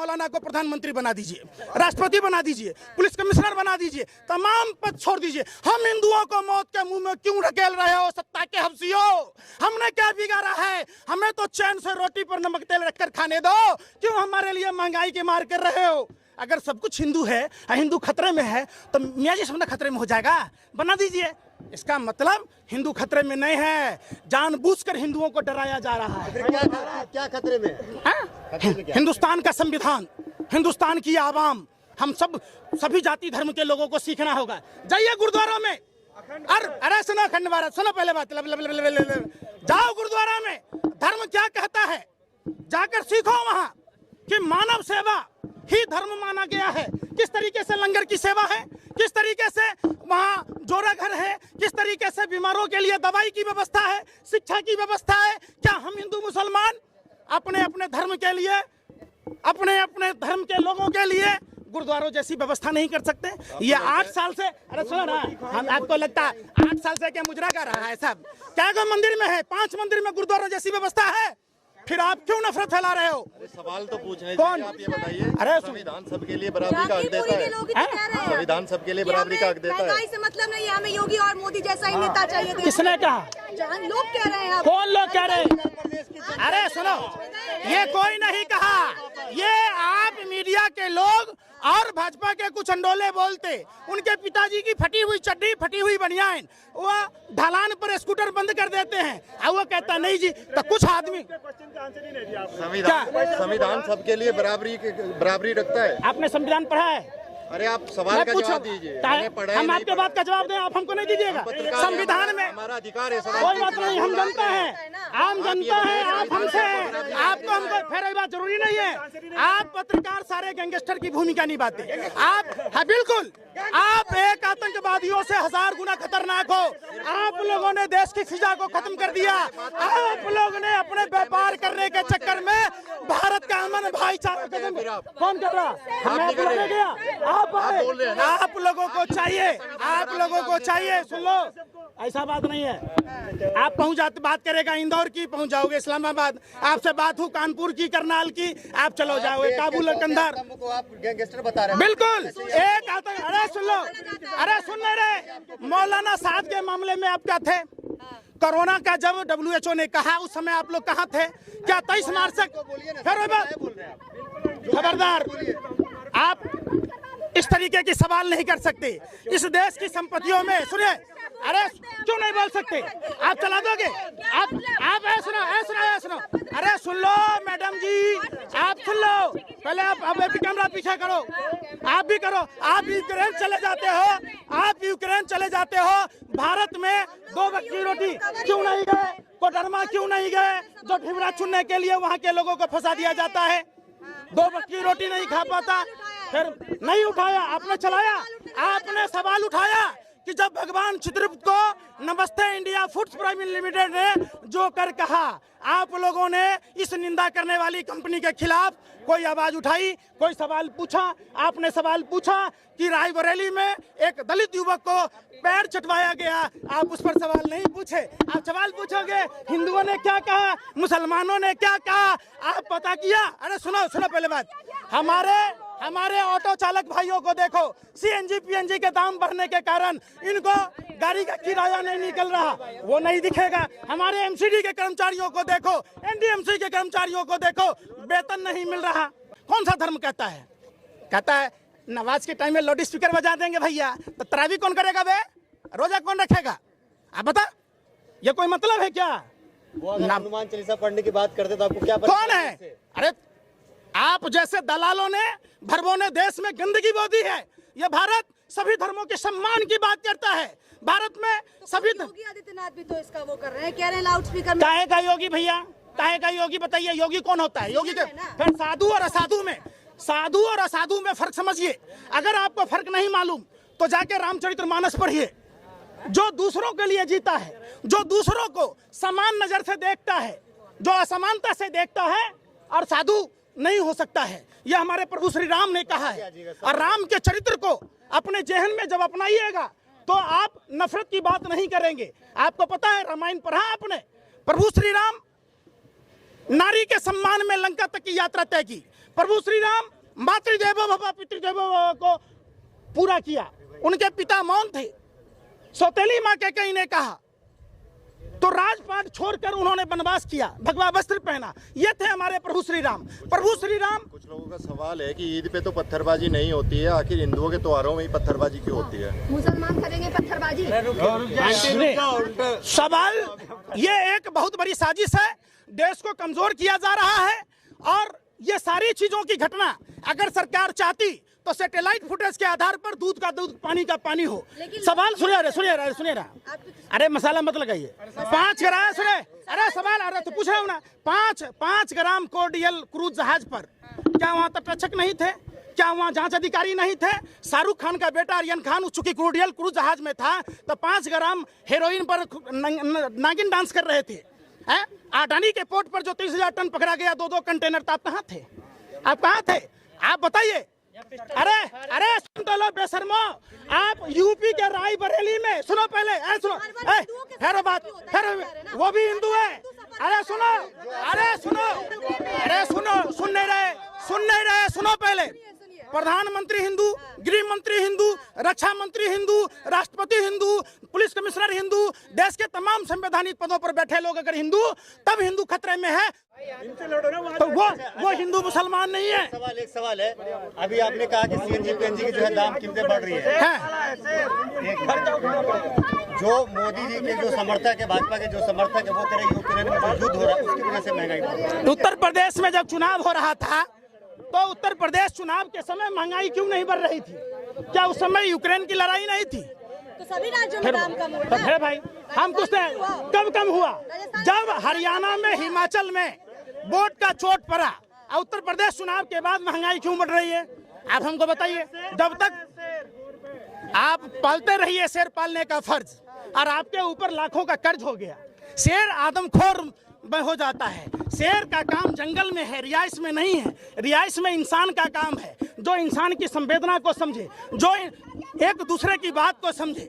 मौलाना को प्रधानमंत्री बना दीजिए, राष्ट्रपति बना दीजिए, पुलिस कमिश्नर बना दीजिए, तमाम पद छोड़ दीजिए। हम हिंदुओं को मौत के मुंह में क्यों ढकेल रहे हो सत्ता के हफ्सियों? हमने क्या बिगाड़ा है? हमें तो चैन से रोटी पर नमक तेल रखकर खाने दो, क्यों हमारे लिए महंगाई की मार कर रहे हो? अगर सब कुछ हिंदू है, हिंदू खतरे में है, तो मियाँ जी सब खतरे में हो जाएगा, बना दीजिए। इसका मतलब हिंदू खतरे में नहीं है, जानबूझकर हिंदुओं को डराया जा रहा है। क्या खतरे में है? हिंदुस्तान का संविधान, हिंदुस्तान की आवाम, हम सभी जाति धर्म के लोगों को सीखना होगा। जाइए गुरुद्वारों में, अरे सुनो अखंड भारत, सुनो पहले बात, जाओ गुरुद्वारा में, धर्म क्या कहता है जाकर सीखो वहां कि मानव सेवा ही धर्म माना गया है। किस तरीके से लंगर की सेवा है, किस तरीके से वहाँ जोड़ा घर है, किस तरीके से बीमारों के लिए दवाई की व्यवस्था है, शिक्षा की व्यवस्था है। क्या हम हिंदू मुसलमान अपने अपने धर्म के लिए, अपने अपने धर्म के लोगों के लिए गुरुद्वारों जैसी व्यवस्था नहीं कर सकते? ये 8 साल से, अरे सुनो ना, हम आपको लगता है 8 साल से क्या मुजरा कर रहा है सब? क्या कोई मंदिर में है, 5 मंदिर में गुरुद्वारों जैसी व्यवस्था है? फिर आप क्यों नफरत फैला रहे हो? सवाल तो पूछने कौन? आप ये बताइए। अरे संविधान सबके लिए बराबरी का हक देता है। संविधान सबके लिए बराबरी का हक देता है। महंगाई से मतलब नहीं है, हमें योगी और मोदी जैसा ही नेता चाहिए। किसने कहा? लोग कह रहे हैं। कौन लोग कह रहे हैं? अरे सुनो, ये कोई नहीं कहा, ये आप मीडिया के लोग और भाजपा के कुछ अंडोले बोलते। उनके पिताजी की फटी हुई चड्डी, फटी हुई बनियान, वो ढलान पर स्कूटर बंद कर देते हैं और वो कहता नहीं जी। तो कुछ आदमी, संविधान सबके लिए बराबरी रखता है। आपने संविधान पढ़ा है? अरे आप सवाल का जवाब दीजिए। हम आपके बात का जवाब दें, आप हमको नहीं दीजिएगा। संविधान में हमारा अधिकार है। कोई बात नहीं, हम जनता है, आम जनता है, आप हमसे हैं, आपको हमको फिर बात जरूरी नहीं है। आप पत्रकार सारे गैंगस्टर की भूमिका निभाते आप। हाँ बिल्कुल, आप एक आतंकवादियों से 1000 गुना खतरनाक हो। आप लोगों ने देश की फिजा को खत्म कर दिया। आप लोगों ने अपने व्यापार करने के चक्कर में भारत का अमन भाईचारा खत्म। कौन कर रहा? आप लोगों को चाहिए, आप लोगों को चाहिए। सुन लो, ऐसा बात नहीं है। आप बात करेगा इंदौर की, पहुंच जाओगे इस्लामाबाद। आपसे बात हो कानपुर की, करनाल की, आप चलो जाओगे काबुल, कंधार। आप गैंगस्टर बता रहे हैं। बिल्कुल एक आतंक। अरे सुन लो, अरे सुन रहे, मौलाना साहब के मामले में आप क्या थे? कोरोना का जब WHO ने कहा उस समय आप लोग कहाँ थे? क्या 23 मार्च से? खबरदार, आप इस तरीके की सवाल नहीं कर सकते। इस देश की संपत्तियों में, सुनिए, अरे क्यों नहीं बोल सकते? आप चला दोगे? आप सुनो, अरे सुन लो मैडम जी, आप सुन लो पहले। आप कैमरा पीछे करो, आप भी करो। आप यूक्रेन चले जाते हो, आप यूक्रेन चले जाते हो। भारत में 2 वक्त की रोटी क्यों नहीं गए? कोडरमा क्यों नहीं गए? जो ठिवरा चुनने के लिए वहाँ के लोगों को फंसा दिया जाता है। 2 वक्त की रोटी नहीं खा पाता, फिर नहीं उठाया, आपने चलाया। आपने सवाल उठाया कि जब भगवान चित्रगुप्त को नमस्ते इंडिया फूड्स प्राइवेट लिमिटेड ने जो कर कहा, आप लोगों ने इस निंदा करने वाली कंपनी के खिलाफ कोई आवाज उठाई, कोई सवाल पूछा? आपने सवाल पूछा कि रायबरेली में एक दलित युवक को पैर चटवाया गया, आप उस पर सवाल नहीं पूछे। आप सवाल पूछोगे हिंदुओं ने क्या कहा, मुसलमानों ने क्या कहा, आप पता किया? अरे सुनो पहले बात, हमारे ऑटो चालक भाइयों को देखो, CNG PNG के दाम बढ़ने के कारण इनको गाड़ी का किराया नहीं निकल रहा, वो नहीं दिखेगा। हमारे MCD के कर्मचारियों को देखो, NDMC के कर्मचारियों को देखो, वेतन नहीं मिल रहा। कौन सा धर्म कहता है? कहता है नमाज के टाइम में लाउड स्पीकर बजा देंगे भैया, तो तरावी कौन करेगा बे? रोजा कौन रखेगा? आप बता, ये कोई मतलब है क्या? हनुमान चालीसा पढ़ने की बात करते तो आपको क्या पता? कौन है? अरे आप जैसे दलालों ने, भरबों ने देश में गंदगी बो दी है। ये भारत सभी धर्मों के सम्मान की बात करता है। भारत में सभी योगी आदित्यनाथ भी तो इसका वो कर रहे हैं, कह रहे हैं लाउड स्पीकर। काहे का योगी भैया? काहे का योगी? बताइए, योगी कौन होता है? योगी के फिर साधु और असाधु में फर्क समझिए। अगर आपको फर्क नहीं मालूम तो जाके रामचरितमानस पढ़िए। जो दूसरों के लिए जीता है, जो दूसरों को समान नजर से देखता है, जो असमानता से देखता है, और साधु नहीं हो सकता है। यह हमारे प्रभु श्री राम ने कहा है। और राम के चरित्र को अपने जेहन में जब अपनाइएगा तो आप नफरत की बात नहीं करेंगे। आपको पता है, रामायण पढ़ा आपने? प्रभु श्री राम नारी के सम्मान में लंका तक की यात्रा तय की। प्रभु श्री राम मातृदेवो भव पितृदेवो भव को पूरा किया। उनके पिता मौन थे। सौतेली माँ कैकेयी ने कहा तो राजपाट छोड़कर उन्होंने वनवास किया, भगवा वस्त्र पहना। ये थे हमारे प्रभु श्री राम। प्रभु श्री राम। कुछ लोगों का सवाल है कि ईद पे तो पत्थरबाजी नहीं होती है, आखिर हिंदुओं के त्योहारों में ही पत्थरबाजी क्यों होती है? मुसलमान करेंगे पत्थरबाजी? सवाल ये एक बहुत बड़ी साजिश है, देश को कमजोर किया जा रहा है। और ये सारी चीजों की घटना अगर सरकार चाहती तो सैटेलाइट फुटेज के आधार पर दूध का दूध पानी का पानी हो। सवाल सुनिए रहा अरे मसाला मत लगाइए। 5 ग्राम सुने, अरे सवाल अरे तो पूछ रहा हूँ ना, 5 ग्राम कोर्डियल क्रूज जहाज पर क्या वहाँ तटरक्षक नहीं थे? क्या वहाँ जांच अधिकारी नहीं थे? शाहरुख खान का बेटा आर्यन खान चूंकि कोर्डियल क्रूज जहाज में था तो 5 ग्राम हेरोइन पर नागिन डांस कर रहे थे। अडानी के पोर्ट पर जो 30,000 टन पकड़ा गया 2-2 कंटेनर, तो आप कहाँ थे? आप कहाँ थे? आप बताइए। अरे सुन तो लो बेशर्मो, आप यूपी के रायबरेली में सुनो पहले, सुनो फिर बात, फिर वो भी हिंदू है। अरे सुनो, सुन नहीं रहे, सुनो पहले। प्रधानमंत्री हिंदू, गृह मंत्री हिंदू, रक्षा मंत्री हिंदू, राष्ट्रपति हिंदू, पुलिस कमिश्नर हिंदू, देश के तमाम संवैधानिक पदों पर बैठे लोग अगर हिंदू, तब हिंदू खतरे में है। तो वो हिंदू मुसलमान नहीं है। एक सवाल है, अभी आपने कहा कि सीएनजी पीएनजी की जो है दाम कीमतें बढ़ रही है। जो मोदी जी के जो समर्थक है, भाजपा के जो समर्थक है, वो कह रहे हैं यूक्रेन में जो युद्ध हो रहा है उसकी वजह से महंगाई बढ़ रही है। उत्तर प्रदेश में जब चुनाव हो रहा था तो उत्तर प्रदेश चुनाव के समय महंगाई क्यों नहीं बढ़ रही थी? क्या उस समय यूक्रेन की लड़ाई नहीं थी? तो सभी राज्यों में दाम कम हुआ। तो फिर भाई हम पूछते हैं कब कम हुआ? जब हरियाणा में, हिमाचल में वोट का चोट पड़ा। उत्तर प्रदेश चुनाव के बाद महंगाई क्यों बढ़ रही है? आप हमको बताइए। जब तक आप पालते रहिए शेर पालने का फर्ज, और आपके ऊपर लाखों का कर्ज हो गया। शेर आदमखोर हो जाता है। शेर का काम जंगल में है, रिहाइश में नहीं है। रिहाइश में इंसान का काम है, जो इंसान की संवेदना को समझे, जो एक दूसरे की बात को समझे।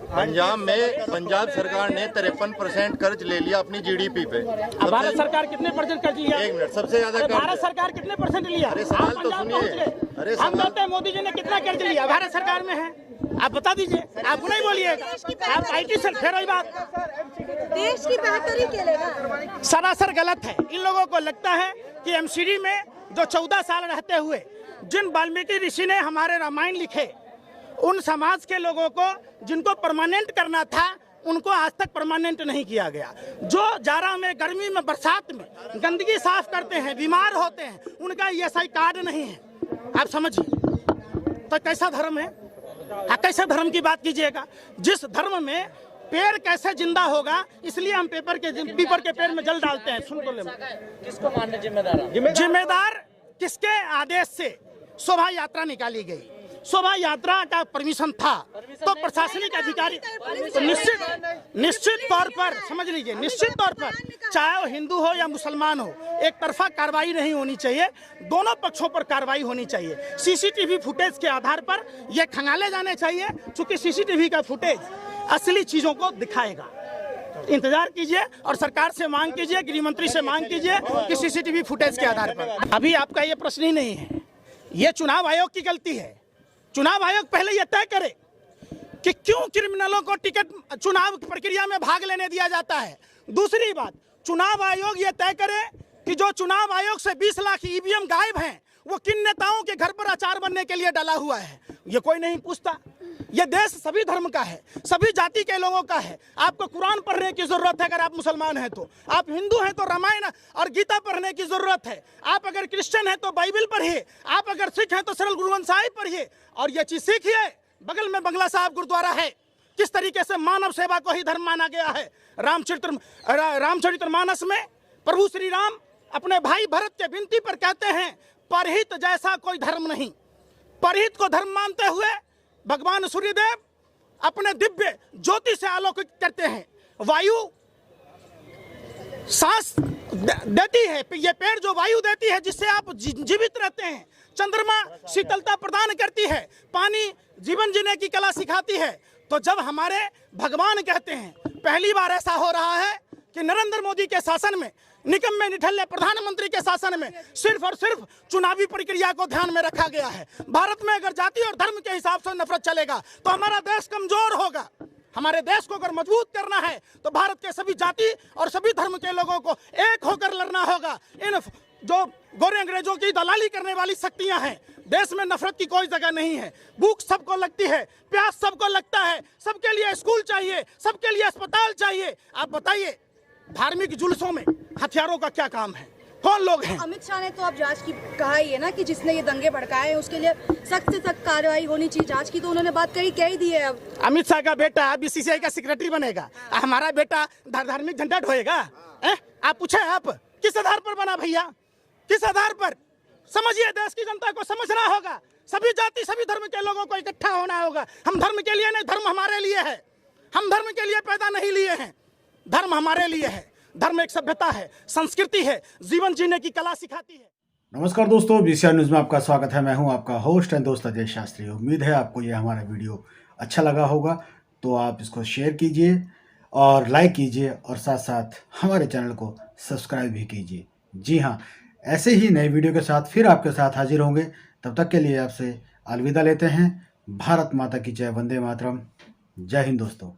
पंजाब सरकार ने 53% कर्ज ले लिया अपनी जीडीपी पे। भारत सरकार कितने % कर्ज लिया? 1 मिनट, सबसे ज्यादा भारत सरकार कितने % लिया? अरे सवाल तो सुनिए। अरे हम कहते हैं मोदी जी ने कितना कर्ज लिया? भारत सरकार में है, आप बता दीजिए। आप नहीं बोलिएगा, आप IT से फिर वही बात। देश की बेहतरी के लिए सरासर गलत है। इन लोगों को लगता है कि MCD में जो 14 साल रहते हुए जिन वाल्मीकि ऋषि ने हमारे रामायण लिखे, उन समाज के लोगों को जिनको परमानेंट करना था उनको आज तक परमानेंट नहीं किया गया। जो जाड़ा में, गर्मी में, बरसात में गंदगी साफ करते हैं, बीमार होते हैं, उनका ESI कार्ड नहीं है। आप समझिए तो कैसा धर्म है? कैसे धर्म की बात कीजिएगा? जिस धर्म में पेड़ कैसे जिंदा होगा, इसलिए हम पीपर के पेड़ में जल डालते हैं। सुन तो ले, किसको मानने जिम्मेदार? जिम्मेदार किसके आदेश से शोभा यात्रा निकाली गई? शोभा यात्रा का परमिशन था तो प्रशासनिक अधिकारी तो निश्चित तौर पर समझ लीजिए, निश्चित तौर पर चाहे वो हिंदू हो या मुसलमान हो, एक तरफा कार्रवाई नहीं होनी चाहिए। दोनों पक्षों पर कार्रवाई होनी चाहिए। CCTV फुटेज के आधार पर ये खंगाले जाने चाहिए, क्योंकि CCTV का फुटेज असली चीजों को दिखाएगा। इंतजार कीजिए और सरकार से मांग कीजिए, गृह मंत्री से मांग कीजिए कि CCTV फुटेज के आधार पर। अभी आपका ये प्रश्न ही नहीं है, ये चुनाव आयोग की गलती है। चुनाव आयोग पहले यह तय करे कि क्यों क्रिमिनलों को टिकट चुनाव प्रक्रिया में भाग लेने दिया जाता है। दूसरी बात, चुनाव आयोग यह तय करे कि जो चुनाव आयोग से 20 लाख EVM गायब हैं, वो किन नेताओं के घर पर अचार बनने के लिए डाला हुआ है। ये कोई नहीं पूछता। ये देश सभी धर्म का है, सभी जाति के लोगों का है। आपको कुरान पढ़ने की जरूरत है अगर आप मुसलमान हैं तो, आप हिंदू हैं तो रामायण और गीता पढ़ने की जरूरत है, आप अगर क्रिश्चियन हैं तो बाइबल पढ़िए, आप अगर सिख हैं तो सरल गुरु ग्रंथ साहिब पढ़िए। और ये चीज सीखिए, बगल में बंगला साहब गुरुद्वारा है, किस तरीके से मानव सेवा को ही धर्म माना गया है। रामचरितमानस में प्रभु श्री राम अपने भाई भरत के विनती पर कहते हैं, परहित जैसा कोई धर्म नहीं। परहित को धर्म मानते हुए भगवान सूर्यदेव अपने दिव्य ज्योति से आलोकित करते हैं। वायु सांस देती है, ये पेड़ जो वायु देती है जिससे आप जीवित रहते हैं। चंद्रमा शीतलता प्रदान करती है, पानी जीवन जीने की कला सिखाती है। तो जब हमारे भगवान कहते हैं, पहली बार ऐसा हो रहा है कि नरेंद्र मोदी के शासन में निकम्मे निठल्ले प्रधानमंत्री के शासन में सिर्फ और सिर्फ चुनावी प्रक्रिया को ध्यान में रखा गया है। भारत में अगर जाति और धर्म के हिसाब से नफरत चलेगा तो हमारा देश कमजोर होगा। हमारे देश को अगर मजबूत करना है तो भारत के सभी जाति और सभी धर्म के लोगों को एक होकर लड़ना होगा। इन जो गोरे अंग्रेजों की दलाली करने वाली शक्तियां हैं, देश में नफरत की कोई जगह नहीं है। भूख सबको लगती है, प्यास सबको लगता है, सबके लिए स्कूल चाहिए, सबके लिए अस्पताल चाहिए। आप बताइए, धार्मिक जुलूसों में हथियारों का क्या काम है? कौन लोग हैं? अमित शाह ने तो अब जांच की कहा ही है ना कि जिसने ये दंगे भड़काए हैं उसके लिए सख्त से सख्त कार्रवाई होनी चाहिए। जांच की तो उन्होंने बात कह ही दी है। अब अमित शाह का बेटा बीसीसीआई का सेक्रेटरी बनेगा, हमारा बेटा धार्मिक झंडा ढोएगा? आप पूछे, आप किस आधार पर बना भैया? किस आधार पर? समझिए, देश की जनता को समझना होगा। सभी जाति सभी धर्म के लोगों को इकट्ठा होना होगा। हम धर्म के लिए नहीं, धर्म हमारे लिए है। हम धर्म के लिए पैदा नहीं लिए हैं, धर्म हमारे लिए है। धर्म एक सभ्यता है, संस्कृति है, जीवन जीने की कला सिखाती है। नमस्कार दोस्तों, बीसीआर न्यूज़ में आपका स्वागत है। मैं हूं आपका होस्ट एंड दोस्त अजय शास्त्री। उम्मीद है आपको ये हमारा वीडियो अच्छा लगा होगा, तो आप इसको शेयर कीजिए और लाइक कीजिए और साथ साथ हमारे चैनल को सब्सक्राइब भी कीजिए। जी हाँ, ऐसे ही नए वीडियो के साथ फिर आपके साथ हाजिर होंगे। तब तक के लिए आपसे अलविदा लेते हैं। भारत माता की जय, वंदे मातरम। जय हिंद दोस्तों।